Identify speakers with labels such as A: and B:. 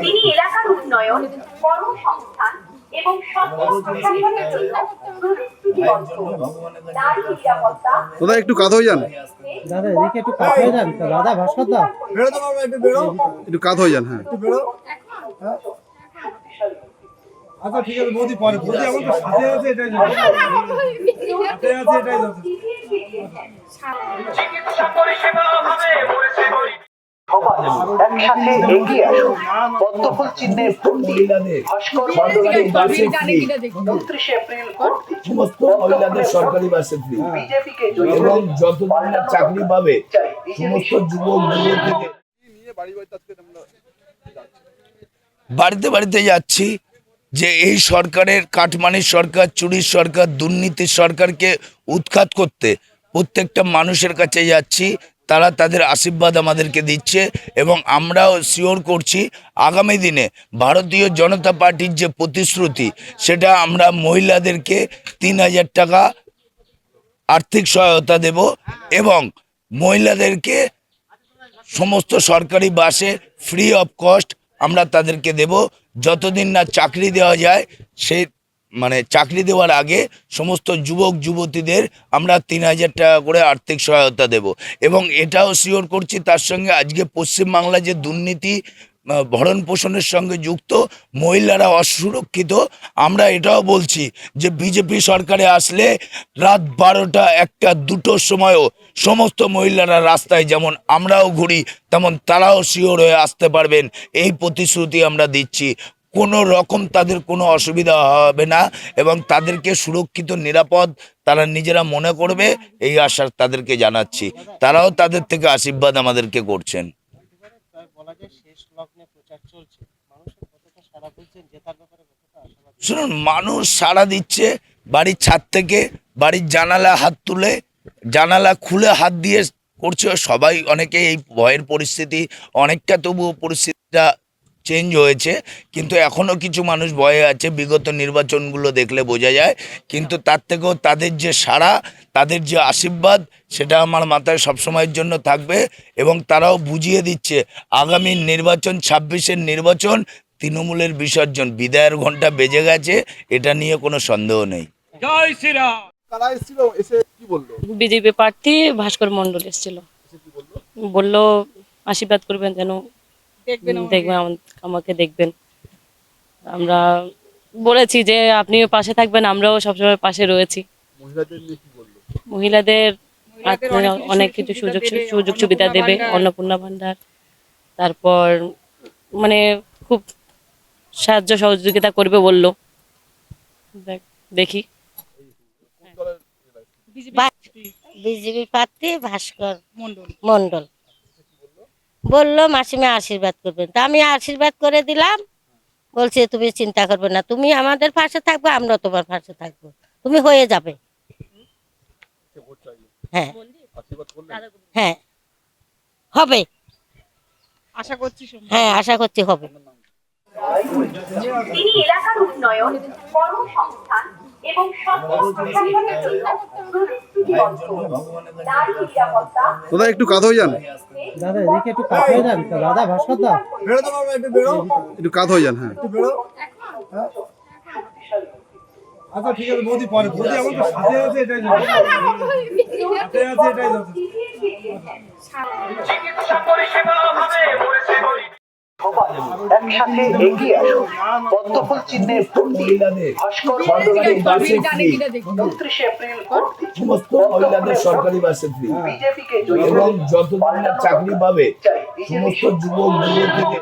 A: তিনি এলাকার উন্নয়ন, কর্মসংস্থান এবং স্বচ্ছ প্রশাসনের জন্য প্রতিশ্রুতিবদ্ধ। নারী নিরাপত্তা।
B: দাদা একটু কাত হয়ে যান,
C: দাদা এদিকে একটু কাত হয়ে যান। দাদা ভাস্কর দা
B: একটু কাত হয়ে যান। হ্যাঁ
D: আচ্ছা ঠিক আছে বৌদি, পরে বৌদি আমার তো সাথে আছে, এটাই সাথে আছে, এটাই
E: একসাথে এগিয়ে আসুন। পদ্মফুল চিহ্নে ভোট দিন। ভাস্কর মণ্ডলের বাসে ফ্রি। 29 এপ্রিল
F: সমস্ত মহিলাদের সরকারি বাসে ফ্রি
E: বিজেপিকে
F: এবং যতদিন না চাকরি পাবে সমস্ত যুবক যুবতীকে বাড়িতে বাড়িতে যাচ্ছি যে এই সরকারের কাটমানির সরকার, চুরির সরকার, দুর্নীতির সরকারকে উৎখাত করতে প্রত্যেকটা মানুষের কাছে যাচ্ছি। তারা তাদের আশীর্বাদ আমাদেরকে দিচ্ছে এবং আমরাও শিওর করছি আগামী দিনে ভারতীয় জনতা পার্টির যে প্রতিশ্রুতি সেটা আমরা মহিলাদেরকে 3000 টাকা আর্থিক সহায়তা দেব এবং মহিলাদেরকে সমস্ত সরকারি বাসে ফ্রি অফ কস্ট আমরা তাদেরকে দেব। যতদিন না চাকরি দেওয়া যায় সেই চাকরি দেওয়ার আগে সমস্ত যুবক যুবতীদের আমরা 3000 টাকা করে আর্থিক সহায়তা দেব এবং এটাও শিওর করছি তার সঙ্গে আজকে পশ্চিমবাংলা যে দুর্নীতি ভরণ পোষণের সঙ্গে যুক্ত, মহিলারা অসুরক্ষিত, আমরা এটাও বলছি যে বিজেপি সরকারে আসলে রাত 12টা 1টা 2টোর সময়ও সমস্ত মহিলারা রাস্তায় যেমন আমরাও ঘুরি তেমন তারাও শিওর হয়ে আসতে পারবেন। এই প্রতিশ্রুতি আমরা দিচ্ছি। কোনো রকম তাদের কোনো অসুবিধা হবে না এবং তাদেরকে সুরক্ষিত নিরাপদ তারা নিজেরা মনে করবে, এই আশা তাদেরকে জানাচ্ছি। তারাও তাদের থেকে আশীর্বাদ আমাদেরকে করছেন। শুনুন, মানুষ সাড়া দিচ্ছে বাড়ির ছাদ থেকে, বাড়ির জানালা হাত তুলে, জানালা খুলে হাত দিয়ে করছে সবাই। অনেকে এই ভয়ের পরিস্থিতি অনেকটা, তবুও পরিস্থিতিটা চেঞ্জ হয়েছে, কিন্তু এখনও কিছু মানুষ ভয়ে আছে। বিগত নির্বাচনগুলো দেখলে বোঝা যায়, কিন্তু তার থেকেও তাদের যে সাড়া, তাদের যে আশীর্বাদ সেটা আমার মাথায় সবসময়ের জন্য থাকবে এবং তারাও বুঝিয়ে দিচ্ছে আগামী নির্বাচন 26-এর নির্বাচন তৃণমূলের বিসর্জন, বিদায়ের ঘন্টা বেজে গেছে, এটা নিয়ে কোনো সন্দেহ নেই।
D: জয় শ্রীরাম।
B: কারা এসেছিল, এসে কি বললো?
G: বিজেপি প্রার্থী ভাস্কর মণ্ডল এসেছিল, বললো আশীর্বাদ করবেন, যেন দেখবেন আমাকে দেখবেন। আমরা বলেছি যে আপনিও পাশে থাকবেন, আমরাও সবসময় পাশে রয়েছি। মহিলাদের অনেক কিছু সুযোগ সুবিধা দেবে, অন্নপূর্ণা ভান্ডার, তারপর খুব সাহায্য সহযোগিতা করবে বললো। দেখি।
H: বিজেপি প্রার্থী ভাস্কর মণ্ডল বললো মাসিমা আশীর্বাদ করবেন, তা আমি আশীর্বাদ করে দিলাম। বলছে তুমি চিন্তা করবে না, তুমি আমাদের পাশে থাকবে, আমরা তোমার পাশে থাকবো, তুমি হয়ে যাবে। হ্যাঁ হ্যাঁ হবে,
G: আশা করছি।
H: হ্যাঁ আশা করছি হবে।
A: তিনি এলাকার উন্নয়ন, কর্মসংস্থান এবং স্বচ্ছ প্রশাসনের জন্য প্রতিশ্রুতিবদ্ধ। নারী নিরাপত্তা।
B: দাদা একটু কাত হয়ে যান,
C: দাদা এদিকে একটু কাত হয়ে যান। দাদা ভাস্কর দা
B: একটু কাত হয়ে যান। হ্যাঁ
D: আচ্ছা ঠিক আছে বৌদি, পরে বৌদি আমার তো সাথে আছে, এটাই সাথে আছে, এটাই
E: একসাথে এগিয়ে আসুন। পদ্মফুল চিহ্নে ভোট দিন। ভাস্কর মণ্ডলের বাসে ফ্রি। 29 এপ্রিল
F: সমস্ত মহিলাদের সরকারি বাসে ফ্রি
E: বিজেপিকে
F: এবং যতদিন না চাকরি পাবে সমস্ত যুবক যুবতীকে